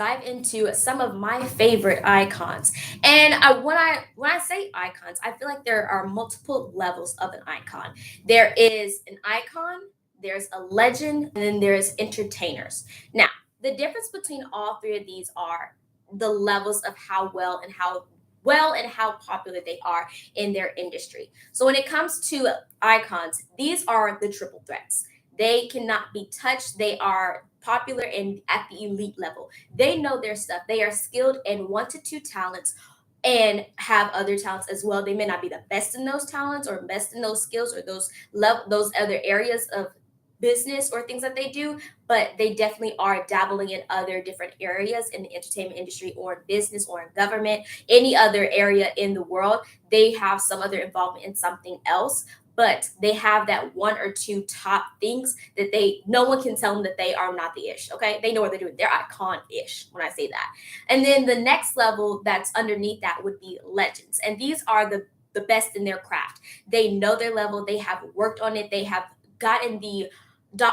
dive into some of my favorite icons. And when I say icons, I feel like there are multiple levels of an icon. There is an icon, there's a legend, and then there's entertainers. Now, the difference between all three of these are the levels of how well and how popular they are in their industry. So when it comes to icons, these are the triple threats. They cannot be touched. They are popular and at the elite level. They know their stuff. They are skilled in one to two talents and have other talents as well. They may not be the best in those talents or best in those skills or those other areas of business or things that they do, but they definitely are dabbling in other different areas in the entertainment industry or in business or in government, any other area in the world. They have some other involvement in something else, but they have that one or two top things that they no one can tell them that they are not the ish. Okay, they know what they're doing. They're icon ish when I say that. And then the next level that's underneath that would be legends, and these are the best in their craft. They know their level. They have worked on it. They have gotten the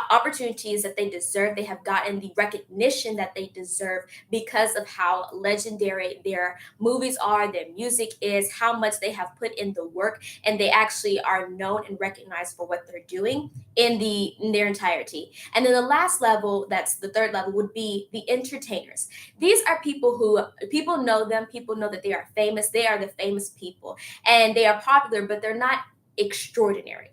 opportunities that they deserve. They have gotten the recognition that they deserve because of how legendary their movies are, their music is, how much they have put in the work, and they actually are known and recognized for what they're doing in their entirety. And then the last level, that's the third level, would be the entertainers. These are people who people know them, people know that they are famous, they are the famous people, and they are popular, but they're not extraordinary.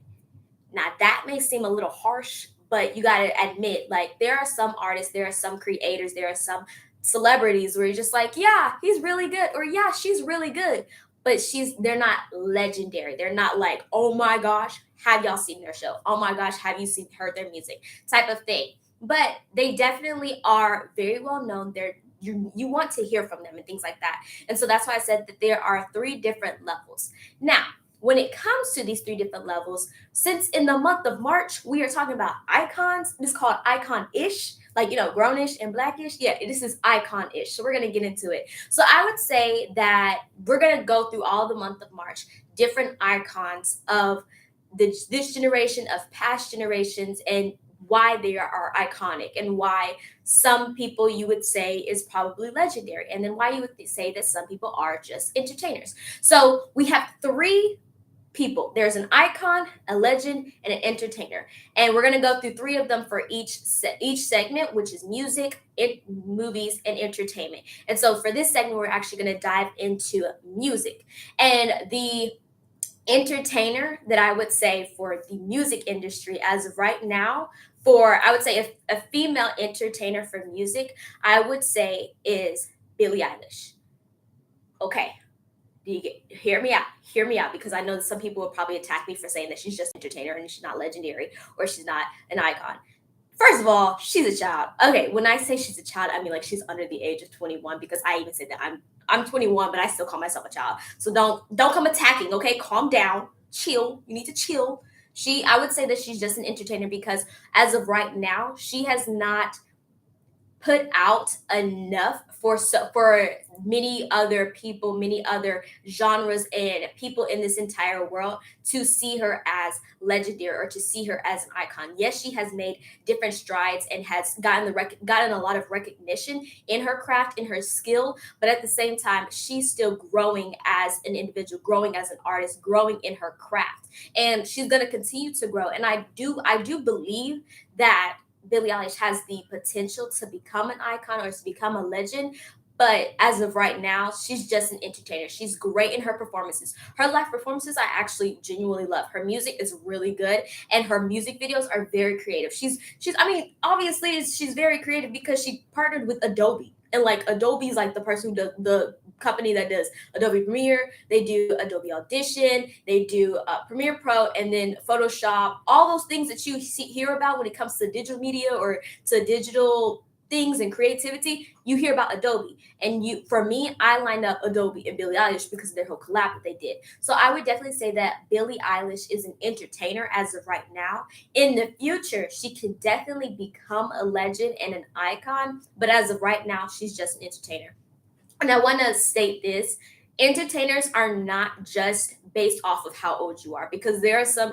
Now, that may seem a little harsh, but you got to admit, like, there are some artists, there are some creators, there are some celebrities where you're just like, yeah, he's really good, or yeah, she's really good. But they're not legendary. They're not like, oh my gosh, have y'all seen their show? Oh my gosh, have you heard their music? Type of thing. But they definitely are very well known. You want to hear from them and things like that. And so that's why I said that there are three different levels. Now, when it comes to these three different levels, since in the month of March, we are talking about icons. This is called icon-ish, like, grownish and blackish. Yeah, this is icon-ish. So we're going to get into it. So I would say that we're going to go through all the month of March, different icons of this generation, of past generations, and why they are iconic, and why some people you would say is probably legendary, and then why you would say that some people are just entertainers. So we have three people. There's an icon, a legend, and an entertainer. And we're going to go through three of them for each segment, which is music, movies, and entertainment. And so for this segment, we're actually going to dive into music. And the entertainer that I would say for the music industry as of right now, for I would say a female entertainer for music, I would say is Billie Eilish. Okay, do you hear me out? Hear me out, because I know that some people will probably attack me for saying that she's just an entertainer and she's not legendary or she's not an icon. First of all, she's a child. Okay, when I say she's a child, I mean like she's under the age of 21, because I even said that I'm 21, but I still call myself a child. So don't come attacking, okay? Calm down. Chill. You need to chill. I would say that she's just an entertainer because as of right now, she has not put out enough for many other people, many other genres and people in this entire world to see her as legendary or to see her as an icon. Yes, she has made different strides and has gotten a lot of recognition in her craft, in her skill, but at the same time, she's still growing as an individual, growing as an artist, growing in her craft, and she's going to continue to grow. And I do believe that Billie Eilish has the potential to become an icon or to become a legend. But as of right now, she's just an entertainer. She's great in her performances. Her live performances, I actually genuinely love. Her music is really good, and her music videos are very creative. I mean, obviously, she's very creative because she partnered with Adobe, and like Adobe's like the person who does the company that does Adobe Premiere. They do Adobe Audition, they do Premiere Pro, and then Photoshop. All those things that you hear about when it comes to digital media or to digital things and creativity, you hear about Adobe. And for me, I lined up Adobe and Billie Eilish because of their whole collab that they did. So I would definitely say that Billie Eilish is an entertainer as of right now. In the future, she can definitely become a legend and an icon, but as of right now, she's just an entertainer. And I want to state this: entertainers are not just based off of how old you are, because there are some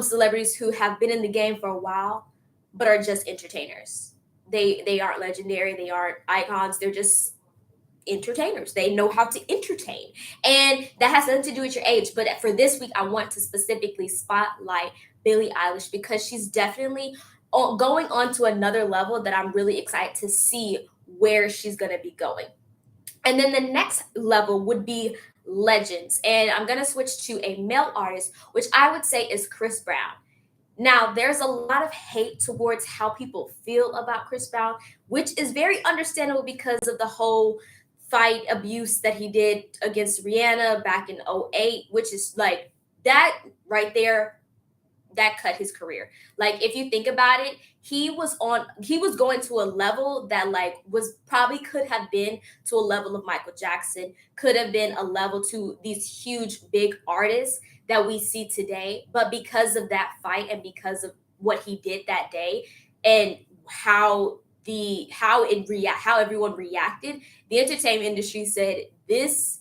celebrities who have been in the game for a while, but are just entertainers. They aren't legendary, they aren't icons, they're just entertainers. They know how to entertain. And that has nothing to do with your age. But for this week, I want to specifically spotlight Billie Eilish because she's definitely going on to another level that I'm really excited to see where she's going to be going. And then the next level would be legends. And I'm going to switch to a male artist, which I would say is Chris Brown. Now, there's a lot of hate towards how people feel about Chris Brown, which is very understandable because of the whole fight abuse that he did against Rihanna back in '08, which is like that right there, that cut his career. Like if you think about it, he was going to a level that like was probably could have been to a level of Michael Jackson, could have been a level to these huge big artists that we see today, but because of that fight and because of what he did that day and how everyone reacted, the entertainment industry said this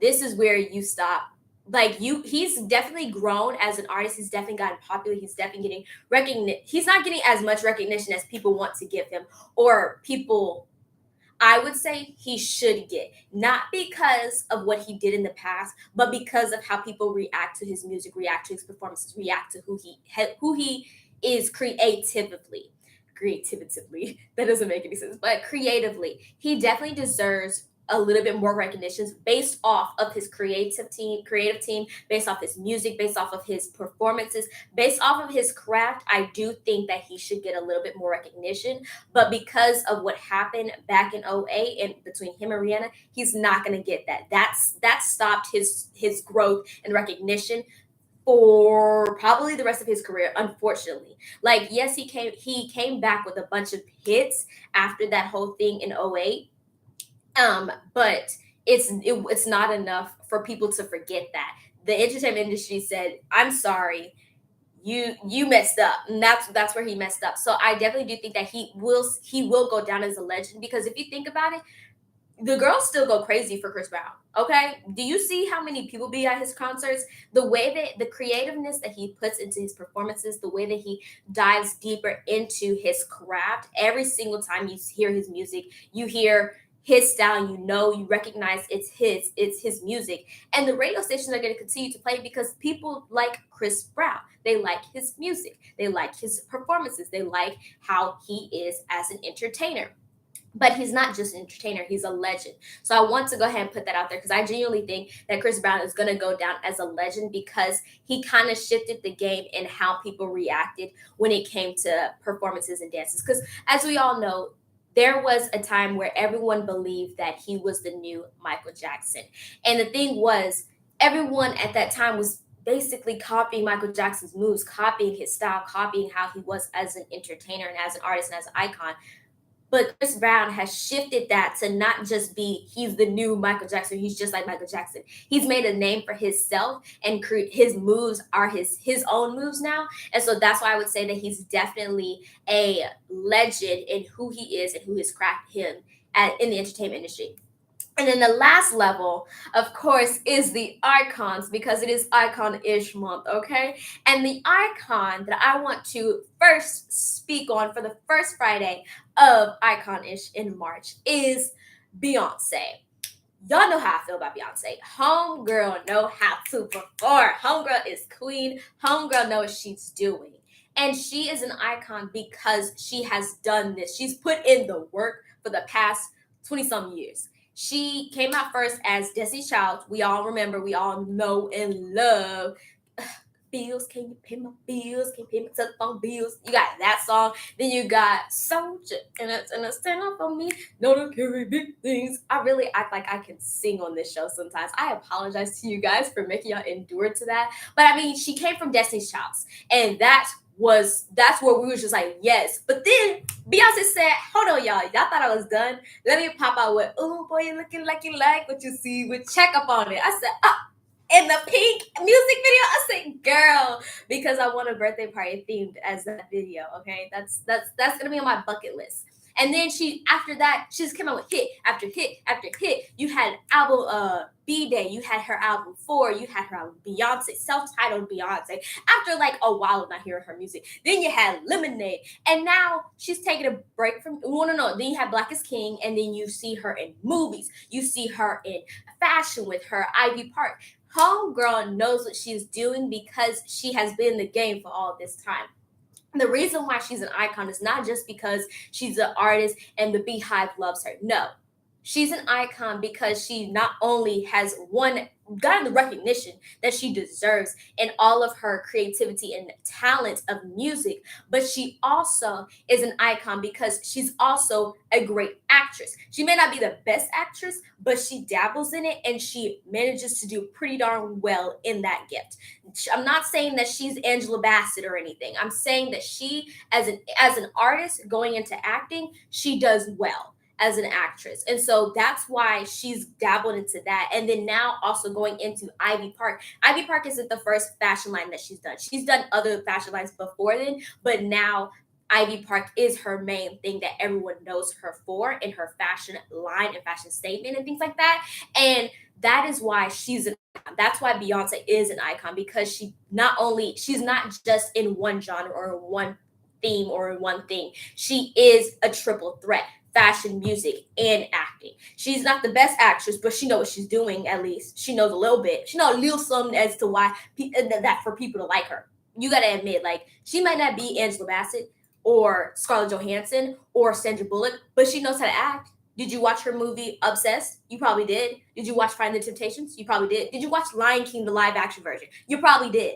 is where you stop. Like he's definitely grown as an artist, he's definitely gotten popular, he's definitely getting recognition. He's not getting as much recognition as people want to give him, or people I would say he should get, not because of what he did in the past, but because of how people react to his music, react to his performances, react to who he is creatively. That doesn't make any sense, but creatively, he definitely deserves a little bit more recognition based off of his creative team, based off his music, based off of his performances, based off of his craft. I do think that he should get a little bit more recognition, but because of what happened back in '08 and between him and Rihanna, he's not going to get that. That stopped his growth and recognition for probably the rest of his career, unfortunately. Like yes, he came back with a bunch of hits after that whole thing in '08, but it's not enough for people to forget that. The entertainment industry said, I'm sorry, you messed up, and that's where he messed up. So I definitely do think that he will go down as a legend, because if you think about it, the girls still go crazy for Chris Brown. Okay, do you see how many people be at his concerts? The way that the creativeness that he puts into his performances, the way that he dives deeper into his craft. Every single time you hear his music, you hear his style. You recognize it's his music, and the radio stations are going to continue to play because people like Chris Brown. They like his music. They like his performances. They like how he is as an entertainer. But he's not just an entertainer, he's a legend. So I want to go ahead and put that out there because I genuinely think that Chris Brown is going to go down as a legend because he kind of shifted the game in how people reacted when it came to performances and dances. Because as we all know, there was a time where everyone believed that he was the new Michael Jackson. And the thing was, everyone at that time was basically copying Michael Jackson's moves, copying his style, copying how he was as an entertainer and as an artist and as an icon. But Chris Brown has shifted that to not just be he's the new Michael Jackson, he's just like Michael Jackson. He's made a name for himself, and his moves are his own moves now. And so that's why I would say that he's definitely a legend in who he is and who has cracked him in the entertainment industry. And then the last level, of course, is the icons, because it is icon-ish month, okay? And the icon that I want to first speak on for the first Friday of icon-ish in March is Beyonce. Y'all know how I feel about Beyonce. Homegirl know how to perform. Homegirl is queen. Homegirl knows what she's doing. And she is an icon because she has done this. She's put in the work for the past 20 some years. She came out first as Destiny's Child. We all remember, we all know and love. Bills, can you pay my bills? Can you pay my telephone bills? You got that song. Then you got Soldier, and a stand up for me. No, don't carry big things. I really act like I can sing on this show sometimes. I apologize to you guys for making y'all endure to that. But I mean, she came from Destiny's Child, and that's where we was just like, yes. But then Beyonce said, hold on, y'all thought I was done? Let me pop out with, oh boy, you're looking like you like what you see, with check up on it. I said, in the pink music video, I said, girl, because I want a birthday party themed as that video. Okay, that's gonna be on my bucket list. And then after that, she just came out with hit after hit after hit. You had album B-Day, you had her album 4, you had her album Beyonce, self-titled Beyonce, after like a while of not hearing her music. Then you had Lemonade, and now she's taking a break from, no. Then you have Black is King, and then you see her in movies. You see her in fashion with her Ivy Park. Homegirl knows what she's doing because she has been in the game for all this time. The reason why she's an icon is not just because she's an artist and the Beehive loves her. No, she's an icon because she not only has gotten the recognition that she deserves in all of her creativity and talent of music, but she also is an icon because she's also a great actress. She may not be the best actress, but she dabbles in it and she manages to do pretty darn well in that gift. I'm not saying that she's Angela Bassett or anything. I'm saying that she, as an artist going into acting, she does well as an actress. And so that's why she's dabbled into that. And then now also going into Ivy Park. Ivy Park isn't the first fashion line that she's done. She's done other fashion lines before then, but now Ivy Park is her main thing that everyone knows her for in her fashion line and fashion statement and things like that. And that is why that's why Beyonce is an icon, because she's not just in one genre or one theme or in one thing. She is a triple threat: fashion, music, and acting. She's not the best actress, but she knows what she's doing. At least she knows a little bit. She knows a little something as to why that for people to like her. You gotta admit, like, she might not be Angela Bassett or Scarlett Johansson or Sandra Bullock, but she knows how to act. Did you watch her movie Obsessed? You probably did. Did you watch Find the Temptations? You probably did. Did you watch Lion King, the live action version? You probably did.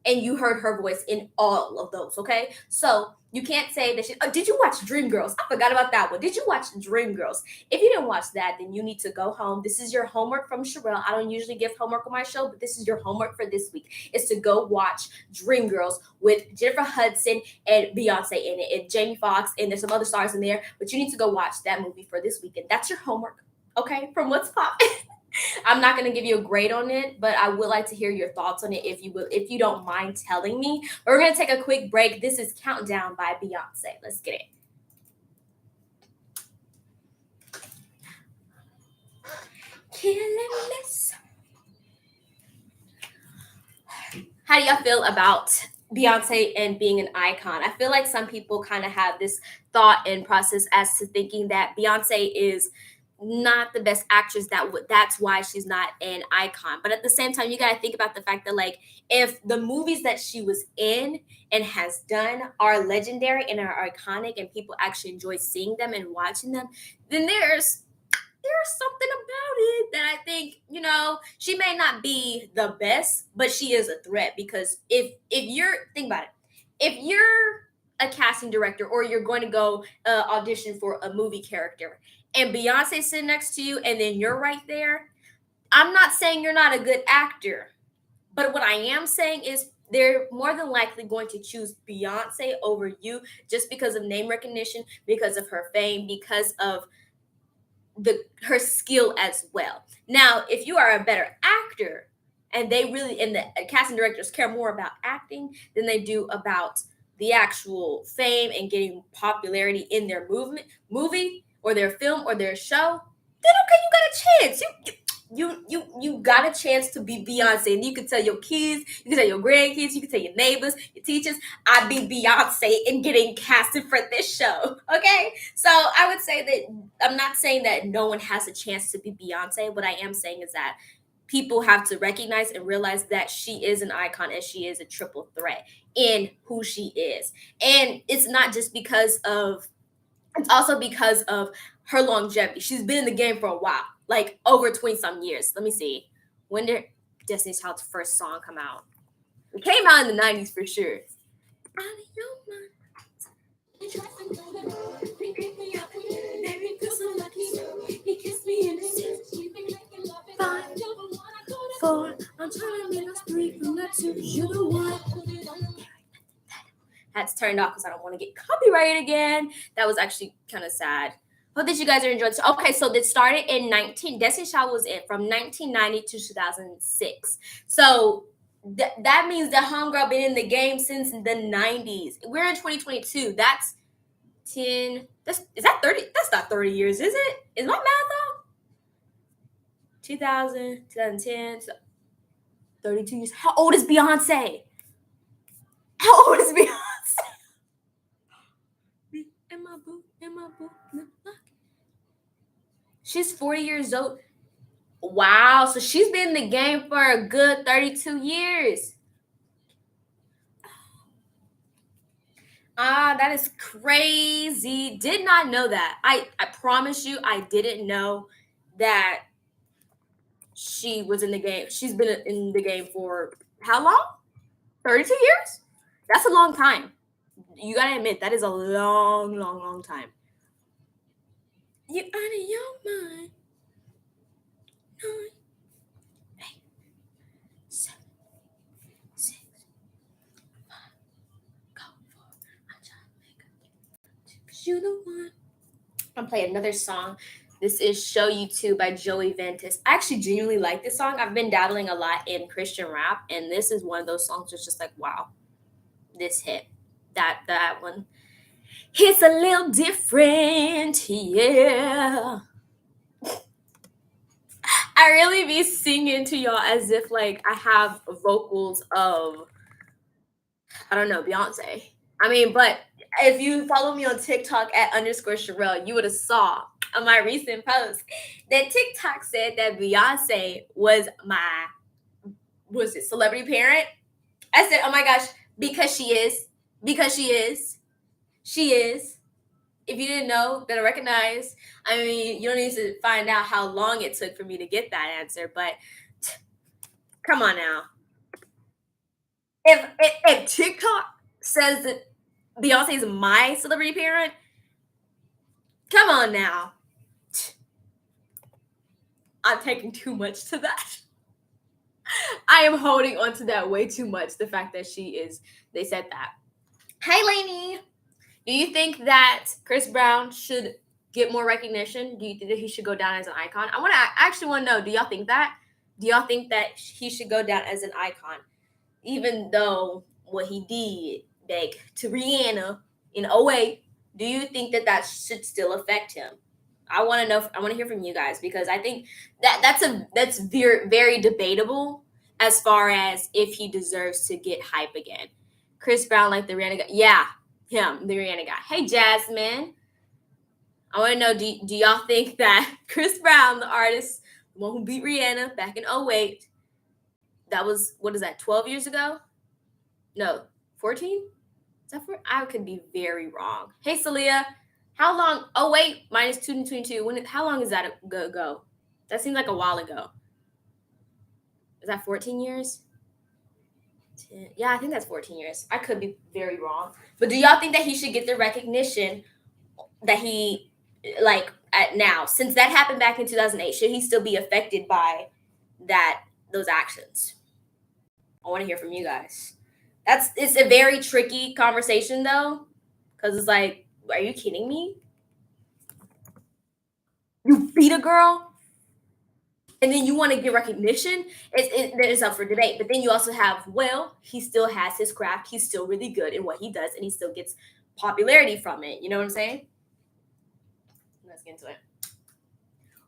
And you heard her voice in all of those, okay? So you can't say that did you watch Dreamgirls? I forgot about that one. Did you watch Dreamgirls? If you didn't watch that, then you need to go home. This is your homework from Sherelle. I don't usually give homework on my show, but this is your homework for this week, is to go watch Dreamgirls with Jennifer Hudson and Beyonce in it, and Jamie Foxx, and there's some other stars in there, but you need to go watch that movie for this weekend. That's your homework, okay, from What's Pop. I'm not going to give you a grade on it, but I would like to hear your thoughts on it if you don't mind telling me. But we're going to take a quick break. This is Countdown by Beyonce. Let's get it. Killing this. How do y'all feel about Beyonce and being an icon? I feel like some people kind of have this thought and process as to thinking that Beyonce is not the best actress, that's why she's not an icon. But at the same time, you got to think about the fact that, like, if the movies that she was in and has done are legendary and are iconic and people actually enjoy seeing them and watching them, then there's something about it that I think, she may not be the best, but she is a threat. Because if you're, think about it, if you're a casting director or you're going to go audition for a movie character and Beyonce's sitting next to you and then you're right there, I'm not saying you're not a good actor, but what I am saying is they're more than likely going to choose Beyonce over you just because of name recognition, because of her fame, because of her skill as well. Now, if you are a better actor and the casting directors care more about acting than they do about the actual fame and getting popularity in their movie or their film or their show, then okay, you got a chance. You got a chance to be Beyonce, and you can tell your kids, you can tell your grandkids, you can tell your neighbors, your teachers, I be Beyonce and getting casted for this show. Okay, so I would say that I'm not saying that no one has a chance to be Beyonce. What I am saying is that people have to recognize and realize that she is an icon and she is a triple threat in who she is. And it's not just because of, it's also because of her longevity. She's been in the game for a while, like over 20-some years. Let me see. When did Destiny's Child's first song come out? It came out in the 90s for sure. That's turned off because I don't want to get copyrighted again. That was actually kind of sad. Hope that you guys are enjoying. Okay, so this started in Destiny's Child was in from 1990 to 2006. So that means that homegirl been in the game since the 90s. We're in 2022. That's 10, Is that 30? That's not 30 years, is it? Is my math off? 2000, 2010, 32 years. How old is Beyonce? How old is Beyonce? In my boo, in my boo. She's 40 years old. Wow, so she's been in the game for a good 32 years. That is crazy. Did not know that. I promise you, I didn't know that she was in the game. She's been in the game for how long? 32 years? That's a long time. You gotta admit, that is a long, long, long time. You out of your mind. 9, 8, 7, 6, 5, go 4. I'm trying to make it. 'Cause you the one. I'm gonna play another song. This is Show You Too by Joey Ventus. I actually genuinely like this song. I've been dabbling a lot in Christian rap, and this is one of those songs that's just like, wow, this hit. That one. It's a little different, yeah. I really be singing to y'all as if like I have vocals of, I don't know, Beyonce. I mean, but if you follow me on TikTok at _Sherelle, you would have saw on my recent post that TikTok said that Beyonce was celebrity parent. I said, oh my gosh, because she is. She is. If you didn't know, better recognize. I mean, you don't need to find out how long it took for me to get that answer, but come on now. If TikTok says that Beyonce is my celebrity parent, come on now. I'm taking too much to that. I am holding on to that way too much. The fact that they said that. Hey, Lainey. Do you think that Chris Brown should get more recognition? Do you think that he should go down as an icon? I actually want to know, do y'all think that? Do y'all think that he should go down as an icon? Even though what he did like to Rihanna in 08, do you think that should still affect him? I want to know. I want to hear from you guys because I think that's very, very debatable as far as if he deserves to get hype again. Chris Brown, like the Rihanna guy. Yeah, him, the Rihanna guy. Hey, Jasmine. I want to know, do y'all think that Chris Brown, the artist, the one who beat Rihanna back in 08, that was, what is that, 12 years ago? No, 14? Is that I could be very wrong. Hey, Celia. How long? Oh, wait, minus 222. How long is that ago? That seems like a while ago. Is that 14 years? 10, yeah, I think that's 14 years. I could be very wrong. But do y'all think that he should get the recognition that he, like, at now? Since that happened back in 2008, should he still be affected by those actions? I want to hear from you guys. It's a very tricky conversation, though, because it's like, are you kidding me? You beat a girl and then you want to get recognition? It's up for debate. But then you also have, well, he still has his craft. He's still really good in what he does and he still gets popularity from it. You know what I'm saying? Let's get into it.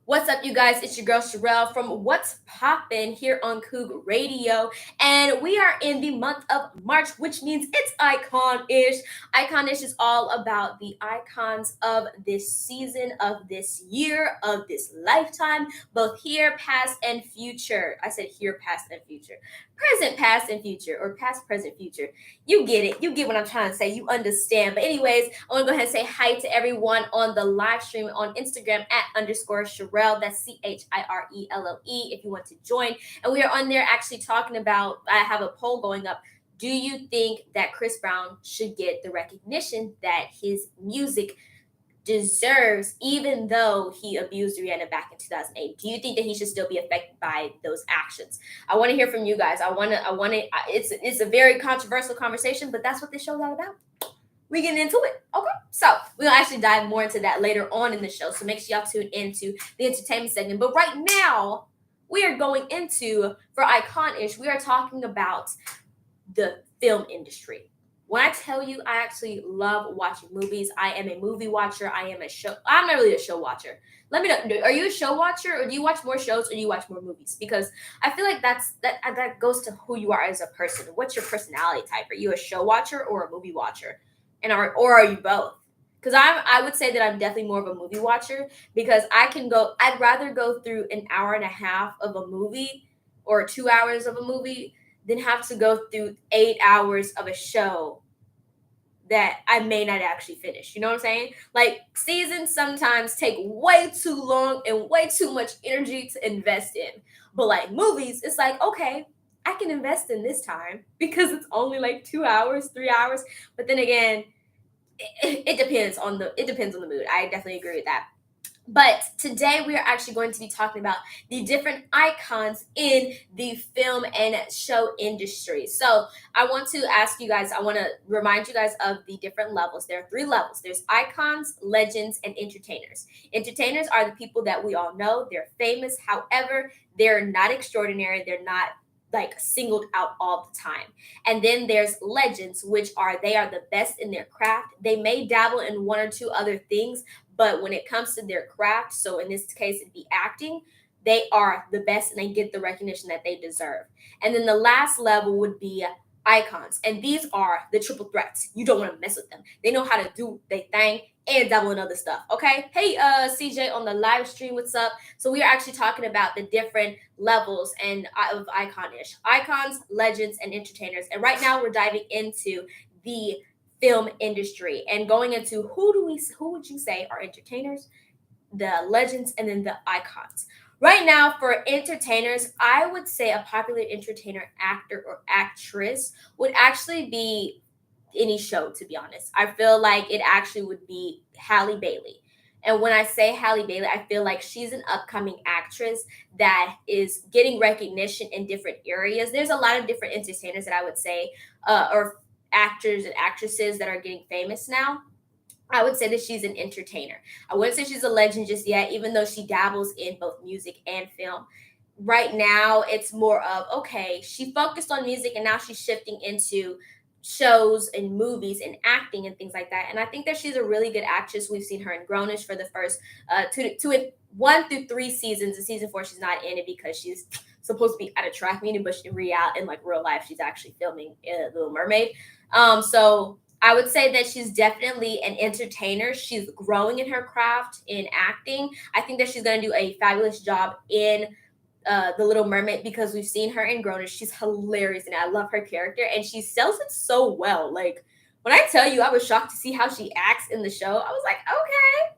What's up, you guys? It's your girl Sherelle from What's Poppin' here on Coog Radio. And we are in the month of March, which means it's Icon-ish. Icon-ish is all about the icons of this season, of this year, of this lifetime, both here, past, and future. I said here, past, and future. Present, past, and future, or past, present, future. You get it. You get what I'm trying to say. You understand. But anyways, I want to go ahead and say hi to everyone on the live stream on Instagram at _Sherelle. That's CHIRELLE if you want to join. And we are on there actually talking about, I have a poll going up. Do you think that Chris Brown should get the recognition that his music deserves, even though he abused Rihanna back in 2008? Do you think that he should still be affected by those actions? I want to hear from you guys. It's a very controversial conversation, but that's what this show's all about. We getting into it. Okay. So we'll actually dive more into that later on in the show. So make sure y'all tune into the entertainment segment. But right now, we are going into, for Icon-ish, we are talking about the film industry. When I tell you I actually love watching movies, I am a movie watcher. I'm not really a show watcher. Let me know. Are you a show watcher, or do you watch more shows, or do you watch more movies? Because I feel like that goes to who you are as a person. What's your personality type? Are you a show watcher or a movie watcher? Or are you both? Because I would say that I'm definitely more of a movie watcher, because I'd rather go through an hour and a half of a movie or 2 hours of a movie than have to go through 8 hours of a show that I may not actually finish. You know what I'm saying? Like, seasons sometimes take way too long and way too much energy to invest in. But like movies, it's like, okay, I can invest in this time because it's only like 2 hours, 3 hours. But then again, it depends on the mood. I definitely agree with that. But today we are actually going to be talking about the different icons in the film and show industry. So I want to remind you guys of the different levels. There are three levels. There's icons, legends, and entertainers. Entertainers are the people that we all know. They're famous. However, they're not extraordinary. They're not like singled out all the time. And then there's legends, which they are the best in their craft. They may dabble in one or two other things, but when it comes to their craft, so in this case, it'd be acting, they are the best and they get the recognition that they deserve. And then the last level would be icons. And these are the triple threats. You don't want to mess with them. They know how to do their thing and dabble in other stuff. Okay. Hey, CJ on the live stream, what's up? So we are actually talking about the different levels and of iconish. Icons, legends, and entertainers. And right now we're diving into the film industry and going into who would you say are entertainers, the legends, and then the icons. Right now, for entertainers, I would say a popular entertainer, actor, or actress would actually be any show, to be honest. I feel like it actually would be Halle Bailey. And when I say Halle Bailey, I feel like she's an upcoming actress that is getting recognition in different areas. There's a lot of different entertainers that I would say, or actors and actresses that are getting famous now. I would say that she's an entertainer. I wouldn't say she's a legend just yet, even though she dabbles in both music and film. Right now, it's more of, okay, she focused on music and now she's shifting into shows and movies and acting and things like that. And I think that she's a really good actress. We've seen her in Grownish for the first 1 through 3 seasons. In season 4, she's not in it because she's supposed to be at a track meeting, but in like real life, she's actually filming Little Mermaid. So I would say that she's definitely an entertainer. She's growing in her craft in acting. I think that she's going to do a fabulous job in The Little Mermaid because we've seen her in Grownish. She's hilarious and I love her character and she sells it so well. Like, when I tell you I was shocked to see how she acts in the show, I was like, okay,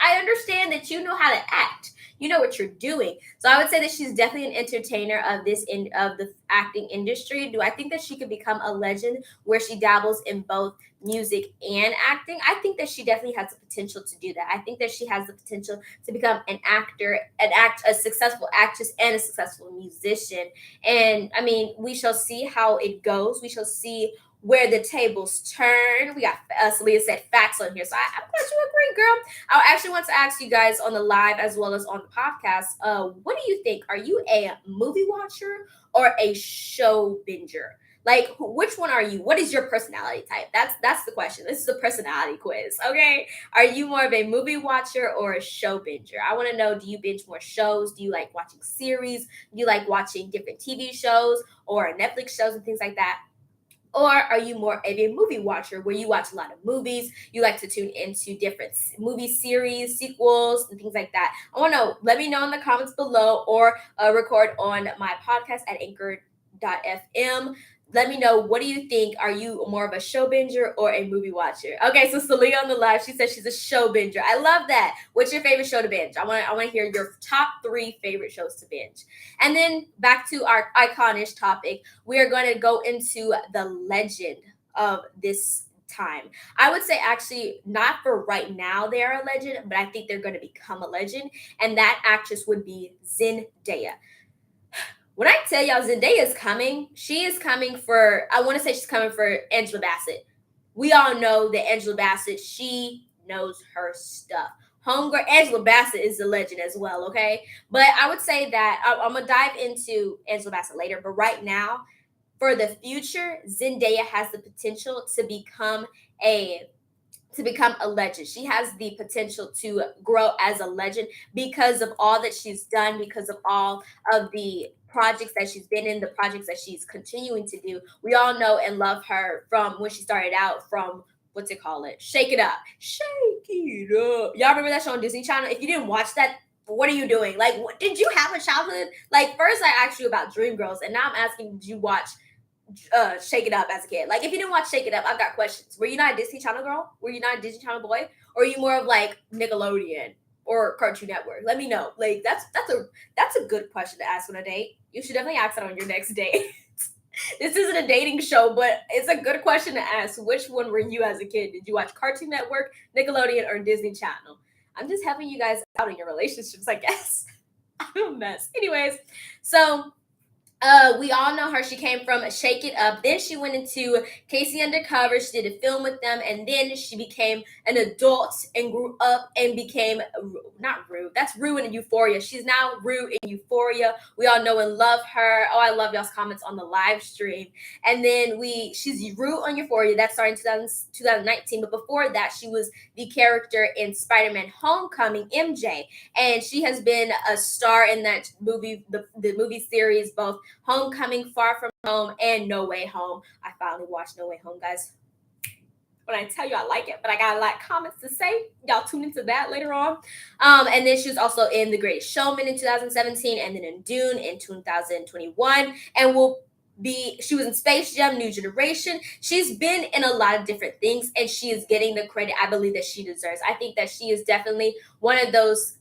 I understand that you know how to act. You know what you're doing. So I would say that she's definitely an entertainer of the acting industry. Do I think that she could become a legend where she dabbles in both music and acting? I think that she definitely has the potential to do that. I think that she has the potential to become an actor, a successful actress, and a successful musician. And I mean, we shall see how it goes. We shall see where the tables turn. We got Celia said facts on here. So I'm glad you agree, girl. I actually want to ask you guys on the live as well as on the podcast, what do you think? Are you a movie watcher or a show binger? Like, which one are you? What is your personality type? That's the question. This is a personality quiz, okay? Are you more of a movie watcher or a show binger? I want to know, do you binge more shows? Do you like watching series? Do you like watching different TV shows or Netflix shows and things like that? Or are you more of a movie watcher where you watch a lot of movies? You like to tune into different movie series, sequels, and things like that? I want to let me know in the comments below or record on my podcast at anchor.fm. Let me know, what do you think? Are you more of a show binger or a movie watcher? Okay, so Celia on the live, she says she's a show binger. I love that. What's your favorite show to binge? I want to hear your top 3 favorite shows to binge. And then back to our iconish topic, we are going to go into the legend of this time. I would say actually not for right now they are a legend, but I think they're going to become a legend. And that actress would be Zendaya. When I tell y'all Zendaya is coming, she is coming for, I want to say she's coming for Angela Bassett. We all know that Angela Bassett, she knows her stuff. Homegirl, Angela Bassett is a legend as well, okay? But I would say that I'm going to dive into Angela Bassett later. But right now, for the future, Zendaya has the potential a to become a legend. She has the potential to grow as a legend because of all that she's done, because of all of the projects that she's been in, the projects that she's continuing to do. We all know and love her from when she started out from what's it called? Shake It Up. Shake It Up. Y'all remember that show on Disney Channel? If you didn't watch that, what are you doing? Like, did you have a childhood? Like, first I asked you about Dreamgirls, and now I'm asking, did you watch Shake It Up as a kid? Like, if you didn't watch Shake It Up, I've got questions. Were you not a Disney Channel girl? Were you not a Disney Channel boy? Or are you more of like Nickelodeon or Cartoon Network? Let me know. Like, that's a good question to ask on a date. You should definitely ask that on your next date. This isn't a dating show, but it's a good question to ask. Which one were you as a kid? Did you watch Cartoon Network, Nickelodeon, or Disney Channel? I'm just helping you guys out in your relationships, I guess. I'm a mess. Anyways, so we all know her. She came from Shake It Up. Then she went into Casey Undercover. She did a film with them, and then she became an adult and grew up and became not Rue. That's Rue in Euphoria. She's now Rue in Euphoria. We all know and love her. Oh, I love y'all's comments on the live stream. And then she's Rue on Euphoria. That started in 2019. But before that, she was the character in Spider-Man Homecoming, MJ, and she has been a star in that movie, the movie series, both Homecoming, Far From Home, and No Way Home. I finally watched No Way Home, guys. When I tell you I like it, but I got a lot of comments to say. Y'all tune into that later on. And then she was also in The Greatest Showman in 2017, and then in Dune in 2021, and she was in Space Jam, New Generation. She's been in a lot of different things, and she is getting the credit I believe that she deserves. I think that she is definitely one of those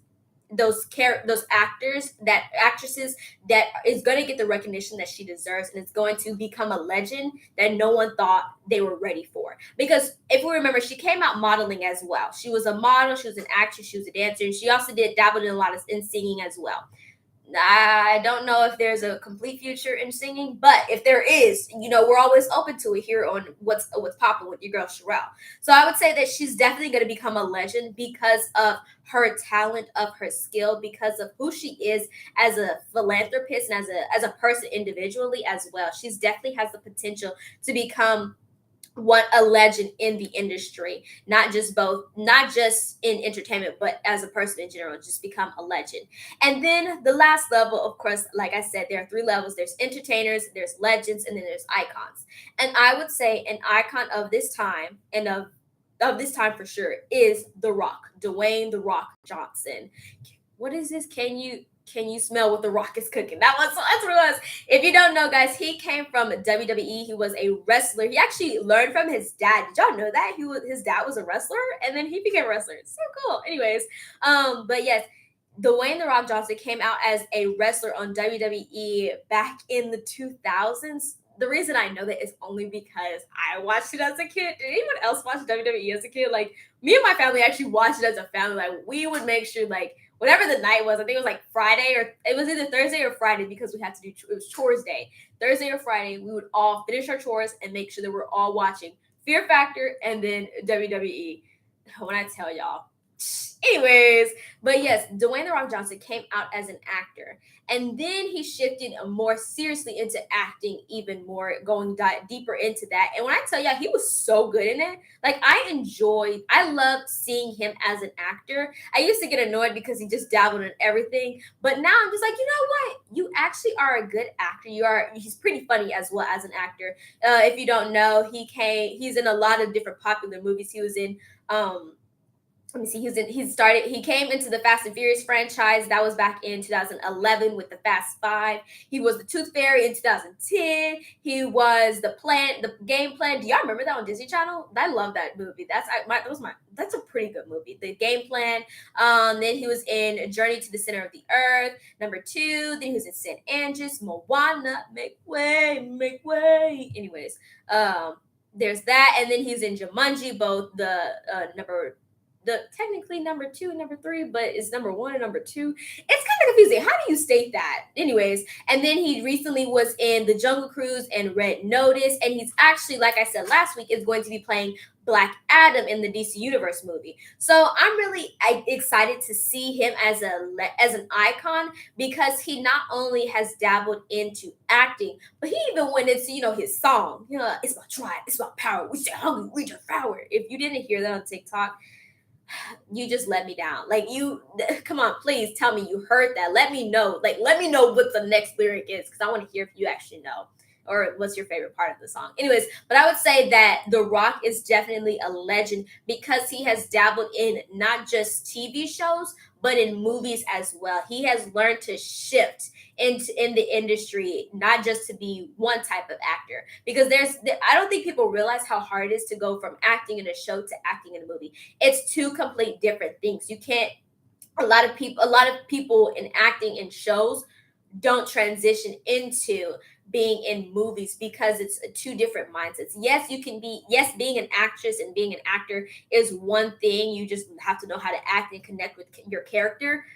actresses that is going to get the recognition that she deserves, and it's going to become a legend that no one thought they were ready for. Because if we remember, she came out modeling as well. She was a model, she was an actress, she was a dancer, and she also dabbled in a lot in singing as well. I don't know if there's a complete future in singing, but if there is, we're always open to it here on what's popping with your girl Sherelle. So I would say that she's definitely going to become a legend because of her talent, of her skill, because of who she is as a philanthropist and as a person individually as well. She's definitely has the potential to become a legend in the industry, not just in entertainment, but as a person in general, just become a legend. And then the last level, of course, like I said, there are 3 levels. There's entertainers, there's legends, and then there's icons. And I would say an icon of this time and of this time for sure is The Rock, Dwayne The Rock Johnson. What is this? Can you smell what The Rock is cooking? That's what it was. If you don't know, guys, he came from WWE. He was a wrestler. He actually learned from his dad. Did y'all know that? His dad was a wrestler, and then he became a wrestler. It's so cool. Anyways, but yes, Dwayne The Rock Johnson came out as a wrestler on WWE back in the 2000s. The reason I know that is only because I watched it as a kid. Did anyone else watch WWE as a kid? Like, me and my family actually watched it as a family. Like, we would make sure, like, whatever the night was, I think it was like Friday, or it was either Thursday or Friday, because we had to it was chores day. Thursday or Friday, we would all finish our chores and make sure that we're all watching Fear Factor and then WWE. When I tell y'all. Anyways, but yes, Dwayne The Rock Johnson came out as an actor, and then he shifted more seriously into acting, even more, going deeper into that. And when I tell y'all, he was so good in it. Like, I loved seeing him as an actor. I used to get annoyed because he just dabbled in everything, but now I'm just like, you know what? You actually are a good actor. He's pretty funny as well as an actor. If you don't know, he's in a lot of different popular movies. He was in let me see. He came into the Fast and Furious franchise. That was back in 2011 with the Fast Five. He was the Tooth Fairy in 2010. He was the Game Plan. Do y'all remember that on Disney Channel? I love that movie. That's a pretty good movie. The Game Plan. Then he was in Journey to the Center of the Earth, number 2. Then he was in St. Andrews, Moana, Make Way, Make Way. Anyways, there's that. And then he's in Jumanji, both technically number 2 and number 3, but it's number 1 and number 2. It's kind of confusing. How do you state that? Anyways, and then he recently was in The Jungle Cruise and Red Notice, and he's actually, like I said last week, is going to be playing Black Adam in the DC Universe movie. So I'm really excited to see him as an icon, because he not only has dabbled into acting, but he even went into, his song. It's about drive, it's about power. We say hungry, we devour. If you didn't hear that on TikTok, you just let me down. Like, come on, please tell me you heard that. Let me know. Like, let me know what the next lyric is, because I want to hear if you actually know, or what's your favorite part of the song. Anyways, but I would say that The Rock is definitely a legend, because he has dabbled in not just TV shows, but in movies as well. He has learned to shift in the industry, not just to be one type of actor, because I don't think people realize how hard it is to go from acting in a show to acting in a movie. It's two complete different things. You can't a lot of people in acting in shows don't transition into being in movies, because it's two different mindsets. Yes, being an actress and being an actor is one thing. You just have to know how to act and connect with your character.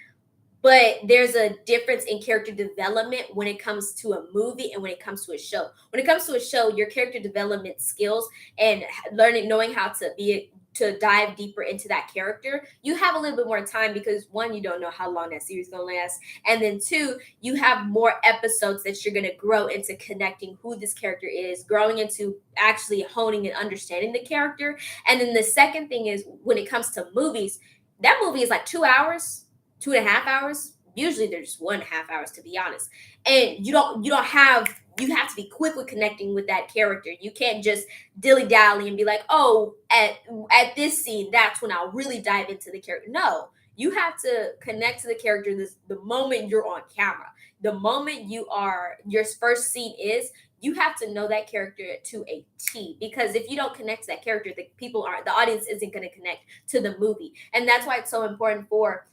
But there's a difference in character development when it comes to a movie and when it comes to a show. When it comes to a show, your character development skills and knowing how to dive deeper into that character, you have a little bit more time, because one, you don't know how long that series is gonna last, and then two, you have more episodes that you're gonna grow into connecting who this character is, growing into actually honing and understanding the character. And then the second thing is, when it comes to movies, that movie is like 2 hours, 2.5 hours. Usually they're just 1.5 hours, to be honest. And you have to be quick with connecting with that character. You can't just dilly dally and be like, oh, at this scene, that's when I'll really dive into the character. No, you have to connect to the character the moment you're on camera. The moment your first scene is, you have to know that character to a T, because if you don't connect to that character, the audience isn't going to connect to the movie. And that's why it's so important for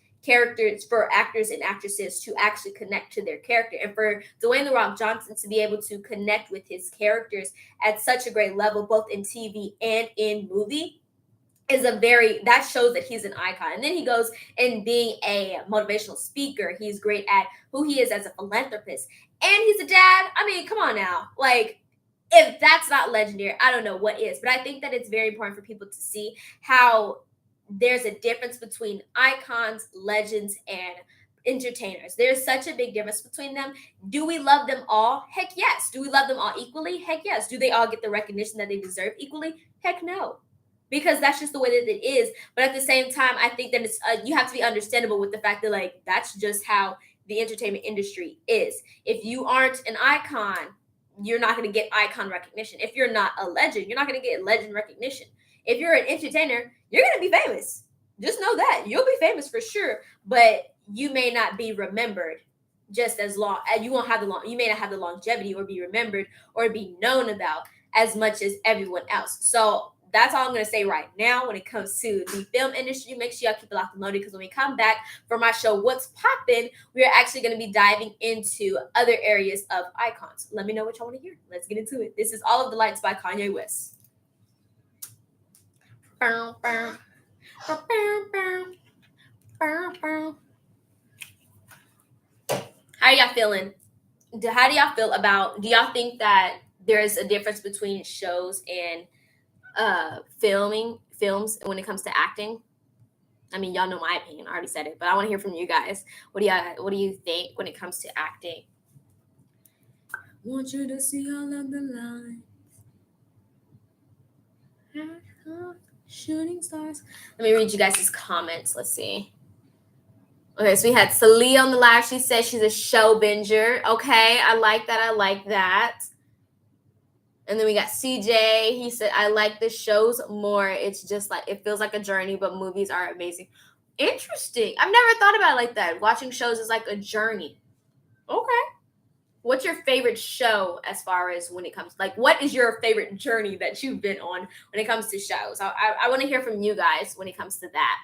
actors and actresses to actually connect to their character, and for Dwayne "The Rock" Johnson to be able to connect with his characters at such a great level, both in TV and in movie, that shows that he's an icon. And then he goes in being a motivational speaker. He's great at who he is as a philanthropist, and he's a dad. I mean, come on now. Like, if that's not legendary, I don't know what is. But I think that it's very important for people to see how there's a difference between icons, legends, and entertainers. There's such a big difference between them. Do we love them all? Heck yes. Do we love them all equally? Heck yes. Do they all get the recognition that they deserve equally? Heck no. Because that's just the way that it is. But at the same time, I think that you have to be understandable with the fact that, like, that's just how the entertainment industry is. If you aren't an icon, you're not going to get icon recognition. If you're not a legend, you're not going to get legend recognition. If you're an entertainer, you're going to be famous. Just know that. You'll be famous for sure, but you may not be remembered just as long. You may not have the longevity or be remembered or be known about as much as everyone else. So that's all I'm going to say right now when it comes to the film industry. Make sure y'all keep it locked and loaded, because when we come back for my show, What's Poppin', we're actually going to be diving into other areas of icons. Let me know what y'all want to hear. Let's get into it. This is All of the Lights by Kanye West. How y'all feeling? How do y'all feel about? Do y'all think that there's a difference between shows and films when it comes to acting? I mean, y'all know my opinion. I already said it, but I want to hear from you guys. What do you think when it comes to acting? Want you to see all of the lines. Shooting stars. Let me read you guys' comments. Let's see. Okay, so we had Celia on the live. She said she's a show binger. Okay, I like that. And then we got CJ. He said, I like the shows more. It's just like, it feels like a journey, but movies are amazing. Interesting. I've never thought about it like that. Watching shows is like a journey. Okay. What's your favorite show as far as when it comes, like, what is your favorite journey that you've been on when it comes to shows? I want to hear from you guys when it comes to that.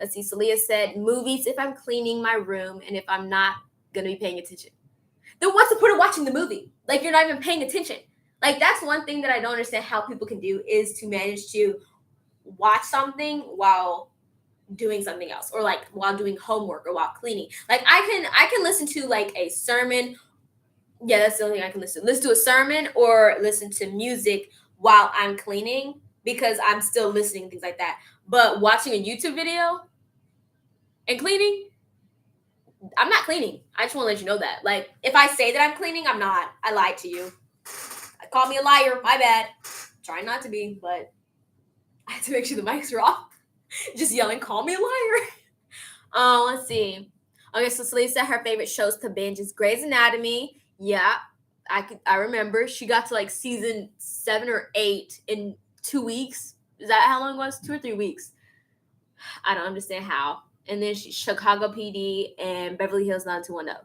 Let's see. Celia said, movies if I'm cleaning my room and if I'm not going to be paying attention. Then what's the point of watching the movie? Like, you're not even paying attention. Like, that's one thing that I don't understand how people can do, is to manage to watch something while doing something else, or like while doing homework or while cleaning. Like, I can listen to like a sermon. Yeah, that's the only thing I can listen to. Listen to a sermon or listen to music while I'm cleaning, because I'm still listening and things like that. But watching a YouTube video and cleaning, I'm not cleaning. I just want to let you know that. Like, if I say that I'm cleaning, I'm not. I lied to you. Call me a liar. My bad. Trying not to be, but I had to make sure the mics are off. Just yelling, call me a liar. Let's see. Okay, so Celine said her favorite shows to binge is Grey's Anatomy. Yeah, I remember. She got to like season 7 or 8 in 2 weeks. Is that how long it was? 2 or 3 weeks. I don't understand how. And then Chicago PD and Beverly Hills 90210.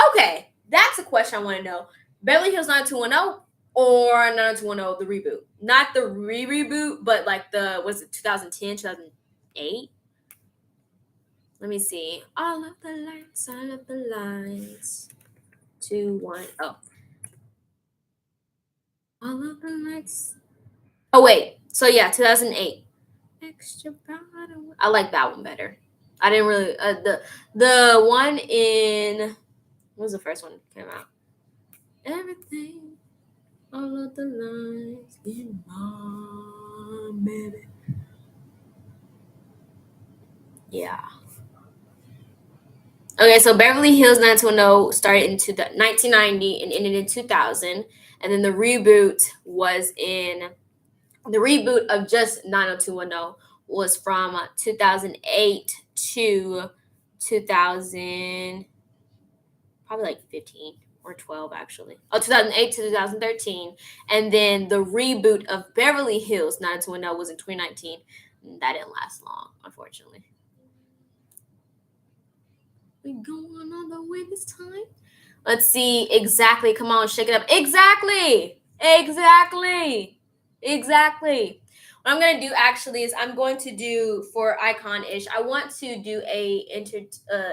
Okay, that's a question I want to know. Beverly Hills 90210 or 90210 the reboot? Not the reboot, but like the, was it 2010, 2008? Let me see. All of the lights, all of the lights. 2, 1. Oh. All of the lights. Oh, wait. So, yeah, 2008. Extra bottle. I like that one better. I didn't really. The one in. What was the first one that came out? Everything. All of the lights in my baby. Yeah. Okay, so Beverly Hills 90210 started in 1990 and ended in 2000. And then the reboot of just 90210 was from 2008 to 2000, probably like 15 or 12 actually. 2008 to 2013. And then the reboot of Beverly Hills 90210 was in 2019. That didn't last long, unfortunately. We going all the way this time? Let's see. Exactly. Come on, shake it up. Exactly. What I'm gonna do actually is I'm going to do for Icon-ish. I want to do a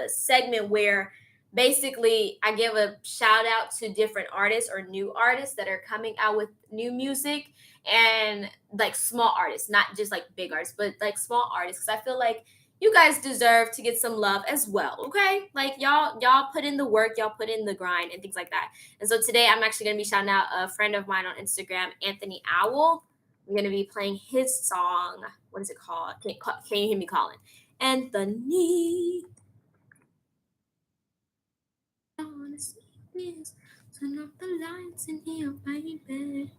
segment where basically I give a shout out to different artists or new artists that are coming out with new music, and like small artists, not just like big artists, but like small artists, because I feel like you guys deserve to get some love as well, okay? Like y'all put in the work, y'all put in the grind and things like that. And so today I'm actually going to be shouting out a friend of mine on Instagram, Anthony Owl. I'm going to be playing his song. What is it called? Can you hear me calling? Anthony. I want to see this. Turn off the lights in here, baby.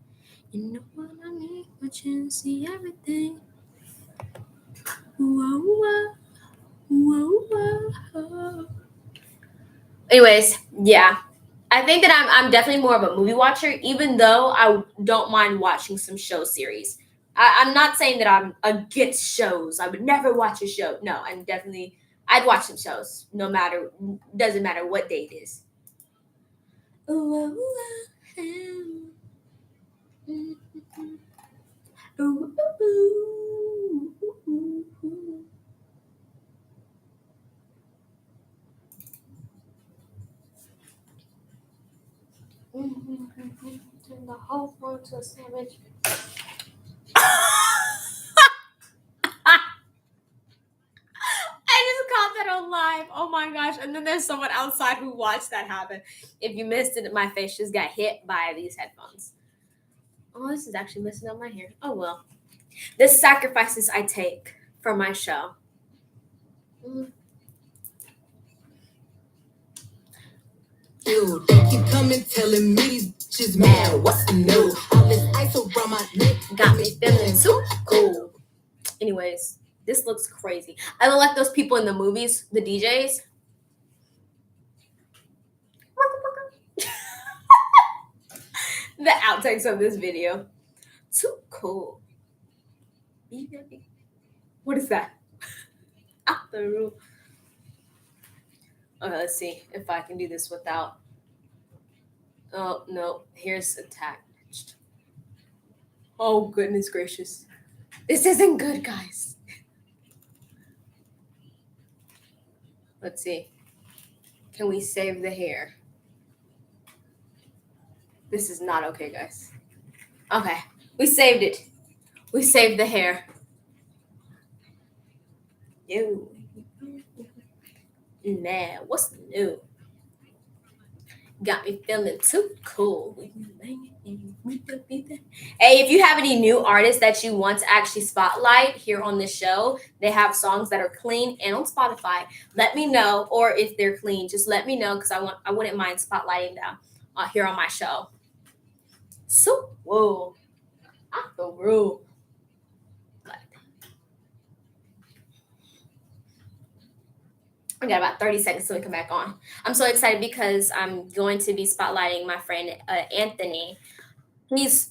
You know what I mean? But you see everything. Whoa, whoa. Whoa. Anyways, yeah. I think that I'm definitely more of a movie watcher, even though I don't mind watching some show series. I'm not saying that I'm against shows. I would never watch a show. No, I'd watch some shows, no matter, doesn't matter what day it is. Turn the whole world to a savage. I just caught that on live. Oh my gosh. And then there's someone outside who watched that happen. If you missed it, my face just got hit by these headphones. Oh, this is actually messing up my hair. Oh well. The sacrifices I take for my show. You keep coming telling me these bitches mad. What's the new? All this ice around my neck got me feeling so cool. Anyways, this looks crazy. I look like those people in the movies, the DJs. The outtakes of this video. Too cool. What is that? Out the room. Okay, let's see if I can do this without. Oh no, here's attached. Oh goodness gracious. This isn't good, guys. Let's see. Can we save the hair? This is not okay, guys. Okay, we saved it. We saved the hair. Ew. Nah, what's new? Got me feeling too cool. Hey, if you have any new artists that you want to actually spotlight here on the show, they have songs that are clean and on Spotify. Let me know, or if they're clean, just let me know because I wouldn't mind spotlighting them here on my show. So whoa, off the roof. I got about 30 seconds till we come back on. I'm so excited because I'm going to be spotlighting my friend Anthony. He's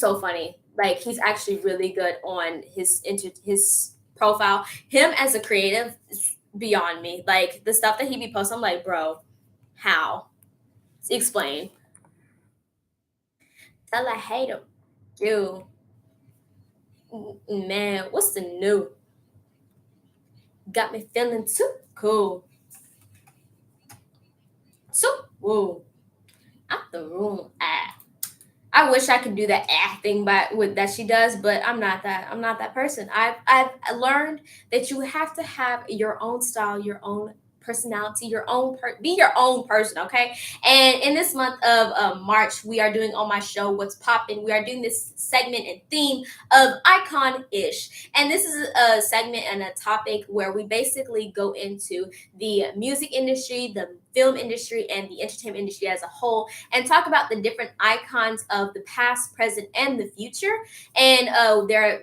so funny. Like he's actually really good on his profile. Him as a creative is beyond me. Like the stuff that he be posting, I'm like, bro, how? Explain. Tell I hate him. You man, what's the new? Got me feeling too cool. So whoa. Out the room. I wish I could do that thing with that she does, but I'm not that person. I've learned that you have to have your own style, your own personality, be your own person, okay? And in this month of March, we are doing on my show What's Poppin'. We are doing this segment and theme of icon-ish, and this is a segment and a topic where we basically go into the music industry, the film industry, and the entertainment industry as a whole, and talk about the different icons of the past, present, and the future. And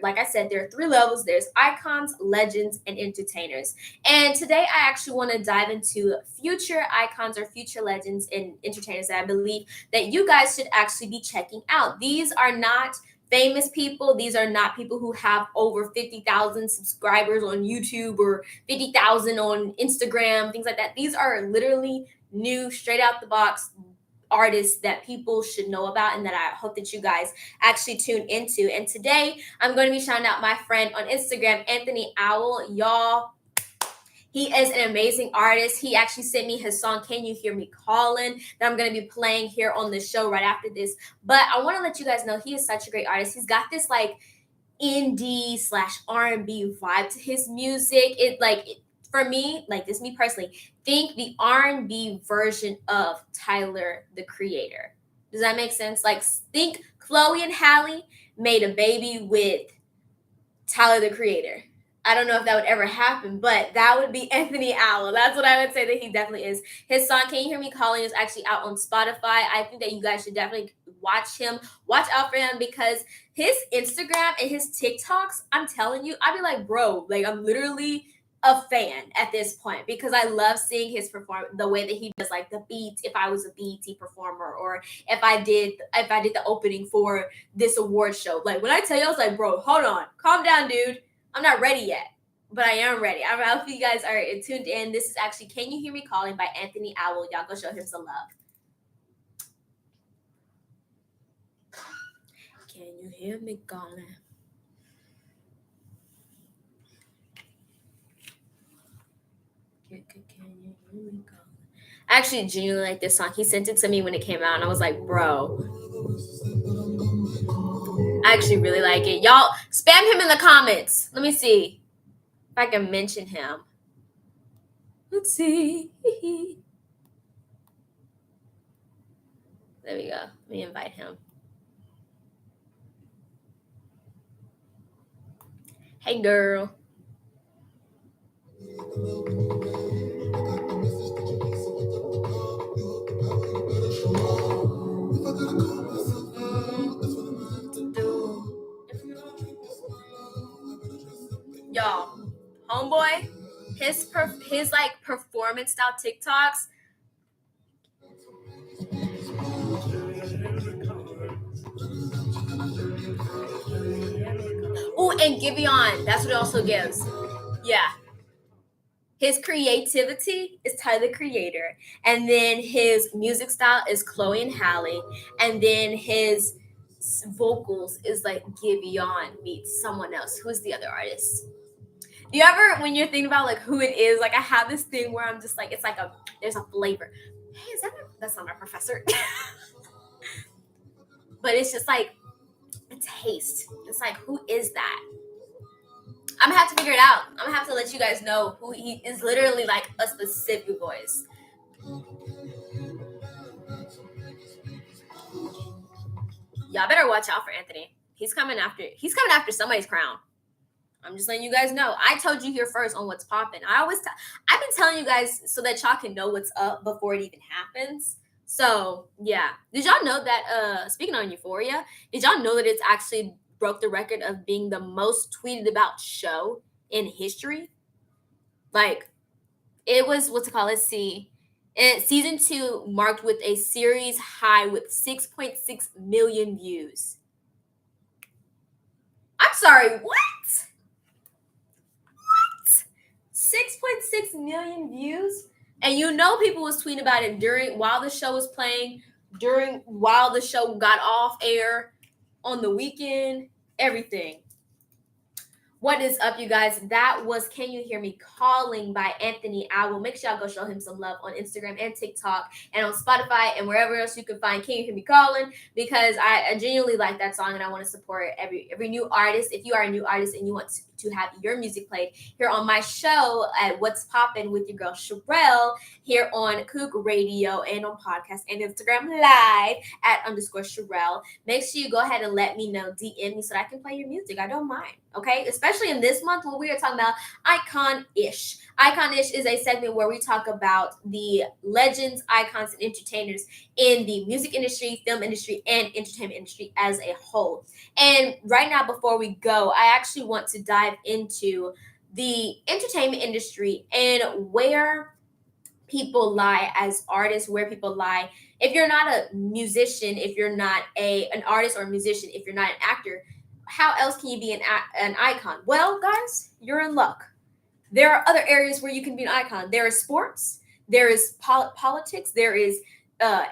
like I said, there are three levels. There's icons, legends, and entertainers. And today I actually want to dive into future icons or future legends and entertainers that I believe that you guys should actually be checking out. These are not famous people. These are not people who have over 50,000 subscribers on YouTube or 50,000 on Instagram, things like that. These are literally new, straight out the box artists that people should know about and that I hope that you guys actually tune into. And today I'm going to be shouting out my friend on Instagram, Anthony Owl. Y'all, he is an amazing artist. He actually sent me his song, Can You Hear Me Calling, that I'm going to be playing here on the show right after this. But I want to let you guys know he is such a great artist. He's got this like indie / R&B vibe to his music. For me, like this, me personally, think the R&B version of Tyler the Creator. Does that make sense? Like think Chloe and Halle made a baby with Tyler the Creator. I don't know if that would ever happen, but that would be Anthony Owl. That's what I would say that he definitely is. His song, Can You Hear Me Calling, is actually out on Spotify. I think that you guys should definitely watch him. Watch out for him because his Instagram and his TikToks, I'm telling you, I'd be like, bro, like I'm literally a fan at this point because I love seeing his perform the way that he does like the beats. If I was a BET performer or if I did the opening for this award show, like when I tell you, I was like, bro, hold on, calm down, dude. I'm not ready yet, but I am ready. I hope you guys are tuned in. This is actually Can You Hear Me Calling by Anthony Owl. Y'all go show him some love. Can you hear me calling? Can you hear me calling? I actually genuinely like this song. He sent it to me when it came out, and I was like, bro, I actually really like it. Y'all spam him in the comments. Let me see if I can mention him. Let's see. There we go. Let me invite him. Hey, girl. Y'all, homeboy, his like performance style TikToks. Oh, and Giveon, that's what it also gives. Yeah. His creativity is Tyler the Creator. And then his music style is Chloe and Halle. And then his vocals is like Giveon meets someone else. Who's the other artist? Do you ever, when you're thinking about like who it is, like I have this thing where I'm just like, it's like there's a flavor. Hey, that's not my professor. But it's just like a taste. It's like, who is that? I'm gonna have to figure it out. I'm gonna have to let you guys know who he is. Literally like a specific voice. y'all better watch out for Anthony. He's coming after somebody's crown. I'm just letting you guys know. I told you here first on what's popping. I've been telling you guys so that y'all can know what's up before it even happens. So yeah, did y'all know that? Speaking on Euphoria, did y'all know that it's actually broke the record of being the most tweeted about show in history? Like, it was what's it called? Let's see. And season 2 marked with a series high with 6.6 million views. I'm sorry, what? 6.6 million views? And you know people was tweeting about it while the show was playing, while the show got off air, on the weekend, everything. What is up, you guys? That was Can You Hear Me Calling by Anthony Owl. Make sure y'all go show him some love on Instagram and TikTok and on Spotify and wherever else you can find Can You Hear Me Calling, because I genuinely like that song and I want to support every new artist. If you are a new artist and you want to have your music played here on my show at What's Poppin' with your girl Sherelle here on Kook Radio and on podcast and Instagram live at _Sherelle. Make sure you go ahead and let me know, DM me so that I can play your music. I don't mind, okay? Especially in this month when we are talking about Icon-ish. Icon-ish is a segment where we talk about the legends, icons, and entertainers in the music industry, film industry, and entertainment industry as a whole. And right now, before we go, I actually want to dive into the entertainment industry and where people lie as artists, where people lie. If you're not a musician, if you're not an artist or a musician, if you're not an actor, how else can you be an icon? Well, guys, you're in luck. There are other areas where you can be an icon. There is sports, there is politics, there is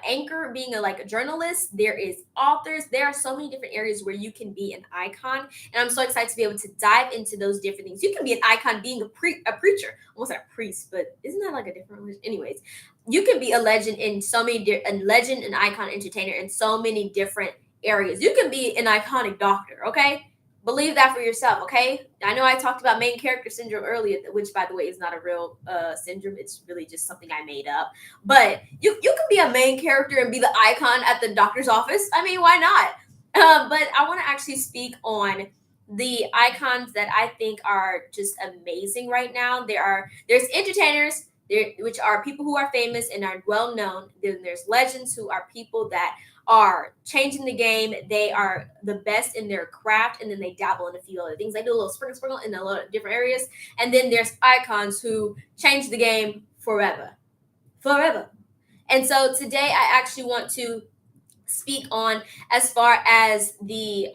anchor, being a journalist, there is authors. There are so many different areas where you can be an icon, and I'm so excited to be able to dive into those different things. You can be an icon being a preacher, almost like a priest, but isn't that like a different religion? Anyways, you can be a legend in so many a legend, an icon, entertainer in so many different areas. You can be an iconic doctor, okay? Believe that for yourself, okay? I know I talked about main character syndrome earlier, which, by the way, is not a real syndrome. It's really just something I made up. But you can be a main character and be the icon at the doctor's office. I mean, why not? But I want to actually speak on the icons that I think are just amazing right now. There's entertainers, which are people who are famous and are well known. Then there's legends, who are people that are changing the game. They are the best in their craft, and then they dabble in a few other things. They do a little sprinkle in a lot of different areas. And then there's icons who change the game forever. And so today I actually want to speak on, as far as the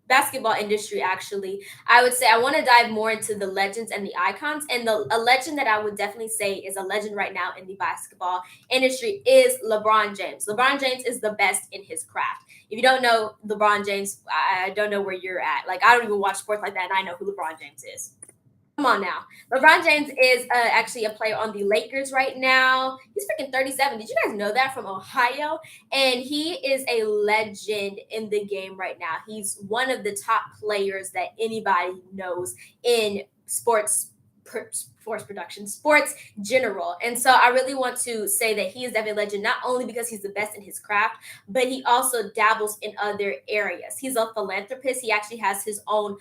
basketball industry. Actually, I would say I want to dive more into the legends and the icons. And a legend that I would definitely say is a legend right now in the basketball industry is LeBron James. LeBron James is the best in his craft. If you don't know LeBron James, I don't know where you're at. Like, I don't even watch sports like that, and I know who LeBron James is. Come on now. LeBron James is actually a player on the Lakers right now. He's freaking 37. Did you guys know that? From Ohio. And he is a legend in the game right now. He's one of the top players that anybody knows in sports production, sports general. And so I really want to say that he is definitely a legend, not only because he's the best in his craft, but he also dabbles in other areas. He's a philanthropist. He actually has his own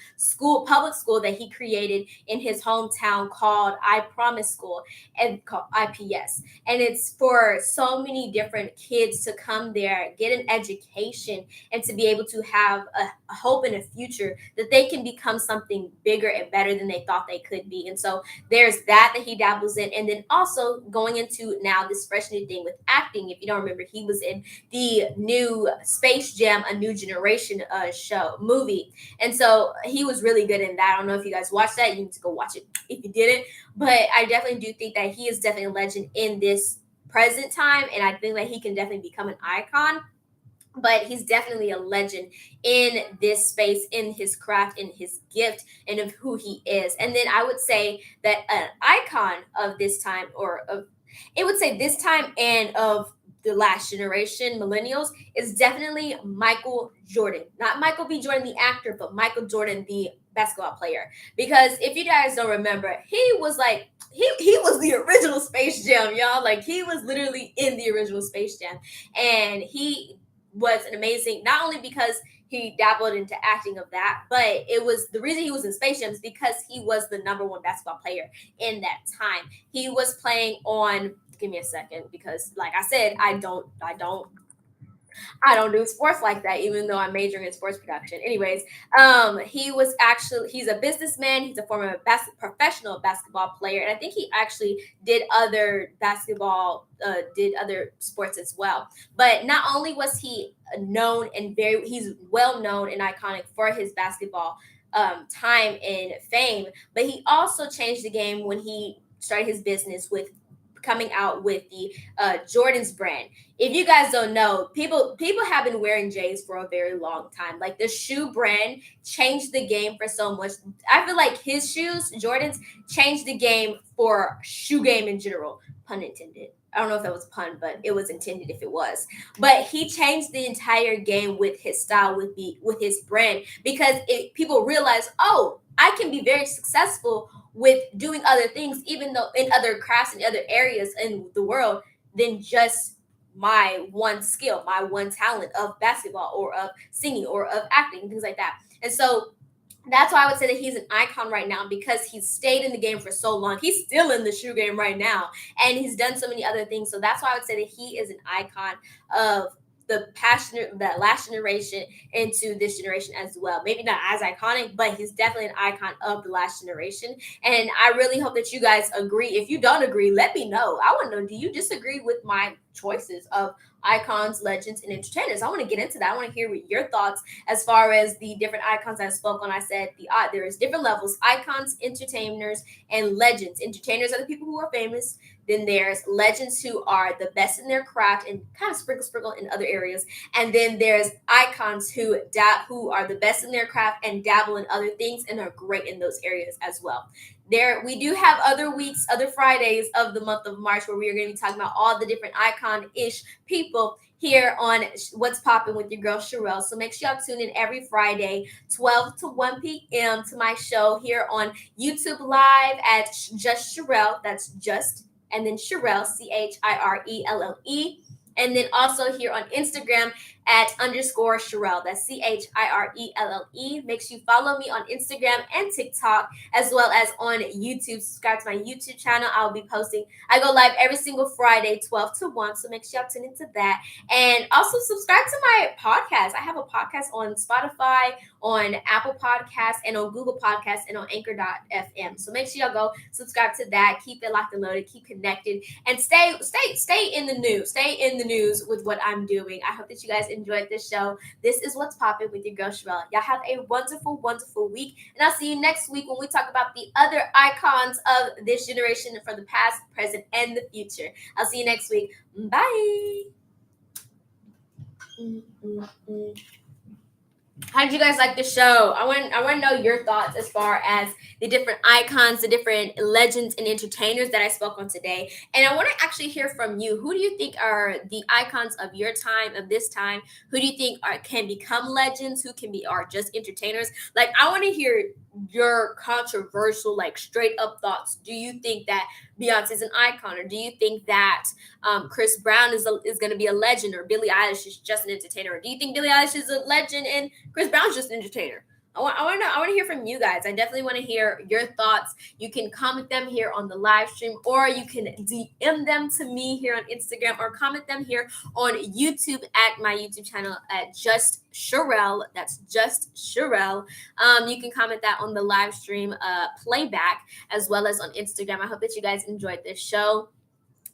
public school that he created in his hometown called I Promise School, and called IPS. And it's for so many different kids to come there, get an education, and to be able to have a hope in a future that they can become something bigger and better than they thought they could be. And so there's that he dabbles in. And then also going into now this fresh new thing with acting. If you don't remember, he was in the new Space Jam, A New Generation movie. And so he was really good in that. I don't know if you guys watched that. You need to go watch it if you didn't. But I definitely do think that he is definitely a legend in this present time. And I think that he can definitely become an icon. But he's definitely a legend in this space, in his craft, in his gift, and of who he is. And then I would say that an icon of this time, this time and of the last generation, millennials, is definitely Michael Jordan. Not Michael B. Jordan, the actor, but Michael Jordan, the basketball player. Because if you guys don't remember, he was he was the original Space Jam, y'all. Like, he was literally in the original Space Jam. And he was an amazing, not only because he dabbled into acting of that, but it was the reason he was in Space Jam is because he was the number one basketball player in that time. He was playing on, give me a second, because like I said, I don't do sports like that, even though I'm majoring in sports production. Anyways, he's a businessman. He's a former professional basketball player, and I think he actually did other did other sports as well. But not only was he known and he's well known and iconic for his basketball time and fame, but he also changed the game when he started his business with coming out with the Jordan's brand. If you guys don't know, people have been wearing J's for a very long time. Like the shoe brand changed the game for so much. I feel like his shoes, Jordan's, changed the game for shoe game in general. Pun intended. I don't know if that was a pun, but it was intended if it was. But he changed the entire game with his style, with his brand, because people realize, oh, I can be very successful with doing other things, even though in other crafts and other areas in the world, than just my one skill, my one talent of basketball or of singing or of acting, things like that. And so that's why I would say that he's an icon right now, because he's stayed in the game for so long. He's still in the shoe game right now, and he's done so many other things. So that's why I would say that he is an icon of that last generation into this generation as well. Maybe not as iconic, but he's definitely an icon of the last generation. And I really hope that you guys agree. If you don't agree, let me know. I want to know, do you disagree with my choices of icons, legends, and entertainers? I want to get into that. I want to hear your thoughts as far as the different icons I spoke on. I said there is different levels: icons, entertainers, and legends. Entertainers are the people who are famous. Then there's legends who are the best in their craft and kind of sprinkle in other areas. And then there's icons who are the best in their craft and dabble in other things and are great in those areas as well. We do have other weeks, other Fridays of the month of March, where we are going to be talking about all the different icon-ish people here on What's Poppin' with your girl Sherelle. So make sure y'all tune in every Friday, 12 to 1 p.m. to my show here on YouTube Live at Just Sherelle. That's just, and then Sherelle, Chirelle. And then also here on Instagram at _Sherelle. That's Chirelle. Make sure you follow me on Instagram and TikTok, as well as on YouTube. Subscribe to my YouTube channel. I'll be posting. I go live every single Friday, 12 to 1. So make sure y'all tune into that. And also subscribe to my podcast. I have a podcast on Spotify, on Apple Podcasts, and on Google Podcasts, and on Anchor.fm. So make sure y'all go subscribe to that. Keep it locked and loaded. Keep connected. And stay in the news. Stay in the news with what I'm doing. I hope that you guys enjoyed this show. This is What's Poppin' with your girl Sherelle. Y'all have a wonderful, wonderful week. And I'll see you next week when we talk about the other icons of this generation for the past, present, and the future. I'll see you next week. Bye. How did you guys like the show? I want to know your thoughts as far as the different icons, the different legends and entertainers that I spoke on today. And I want to actually hear from you. Who do you think are the icons of your time, of this time? Who do you think can become legends? Who are just entertainers? Like, I want to hear your controversial, like, straight up thoughts. Do you think that Beyonce is an icon, or do you think that Chris Brown is going to be a legend, or Billie Eilish is just an entertainer, or do you think Billie Eilish is a legend and Chris Brown's just an entertainer? I want to hear from you guys. I definitely want to hear your thoughts. You can comment them here on the live stream, or you can DM them to me here on Instagram, or comment them here on YouTube at my YouTube channel at Just Sherelle. That's Just Sherelle. You can comment that on the live stream playback, as well as on Instagram. I hope that you guys enjoyed this show.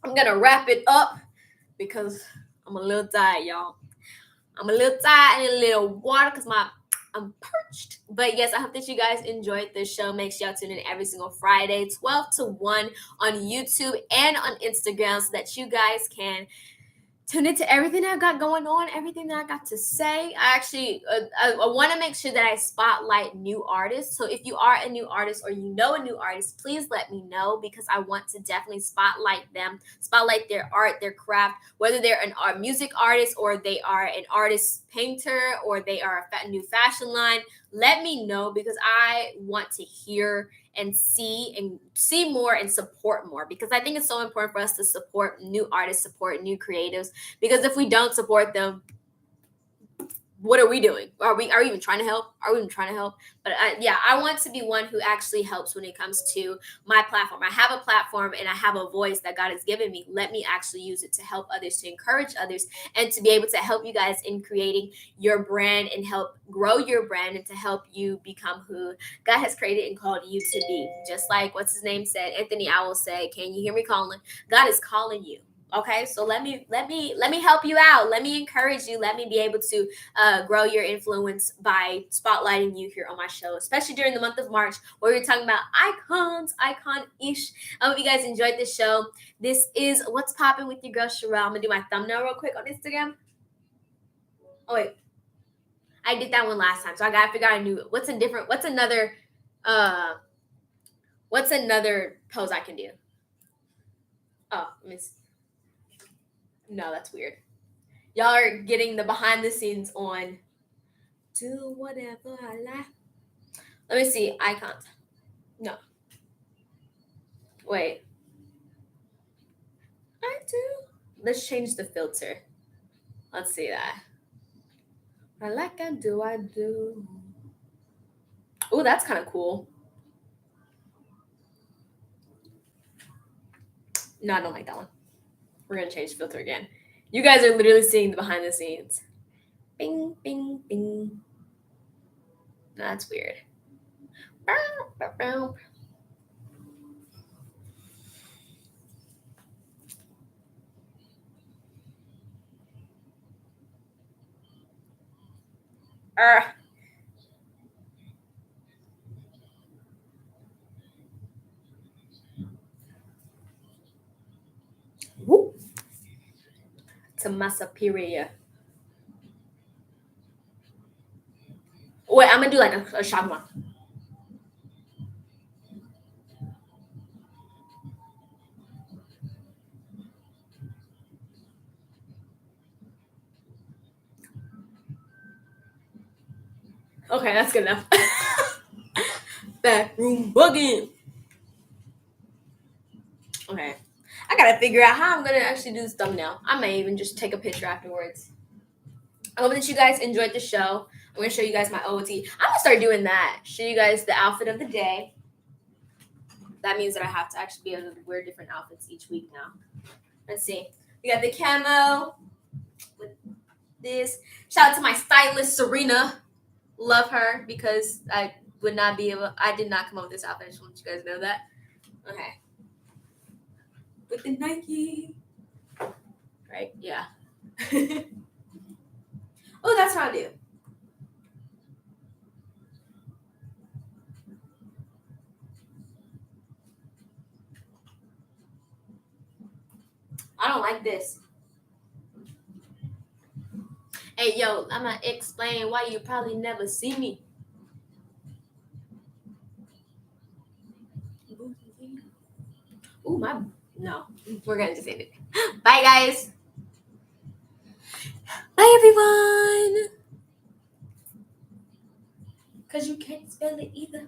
I'm gonna wrap it up because I'm a little tired, y'all. I'm a little tired. I need a little water because I'm perched. But yes, I hope that you guys enjoyed this show. Make sure y'all tune in every single Friday, 12 to 1 on YouTube and on Instagram, so that you guys can tune into everything I got going on, everything that I got to say. I want to make sure that I spotlight new artists. So if you are a new artist, or you know a new artist, please let me know, because I want to definitely spotlight them, spotlight their art, their craft, whether they're an art music artist, or they are an artist painter, or they are a new fashion line. Let me know, because I want to hear and see more and support more, because I think it's so important for us to support new artists, support new creatives, because if we don't support them, what are we doing? Are we even trying to help? Are we even trying to help? But I want to be one who actually helps when it comes to my platform. I have a platform and I have a voice that God has given me. Let me actually use it to help others, to encourage others, and to be able to help you guys in creating your brand and help grow your brand and to help you become who God has created and called you to be. Just like what's his name said, Anthony Owl said, "Can you hear me calling?" God is calling you. Okay, so let me help you out. Let me encourage you. Let me be able to grow your influence by spotlighting you here on my show, especially during the month of March, where we're talking about icon-ish. I hope you guys enjoyed this show. This is What's Popping with your girl Sherelle. I'm gonna do my thumbnail real quick on Instagram. Oh wait, I did that one last time, so I gotta figure out a new. What's another pose I can do? Oh, no, that's weird. Y'all are getting the behind the scenes on do whatever I like. Let me see. Icons. No. Wait. I do. Let's change the filter. Let's see that. I like I do. Oh, that's kind of cool. No, I don't like that one. We're going to change the filter again. You guys are literally seeing the behind the scenes. Bing, bing, bing. No, that's weird. Whoop. To my superior. Wait, I'm going to do like a shot one. Okay, that's good enough. Backroom boogie. Okay. I gotta figure out how I'm gonna actually do this thumbnail. I may even just take a picture afterwards. I hope that you guys enjoyed the show. I'm gonna show you guys my OOT. I'm gonna start doing that. Show you guys the outfit of the day. That means that I have to actually be able to wear different outfits each week now. Let's see. We got the camo with this. Shout out to my stylist, Serena. Love her because I did not come up with this outfit. I just want you guys to know that. Okay. With the Nike. Right? Yeah. Oh, that's how I do. I don't like this. Hey, yo, I'm gonna explain why you probably never see me. Ooh, no, we're gonna just end it. Bye, guys. Bye, everyone. Because you can't spell it either.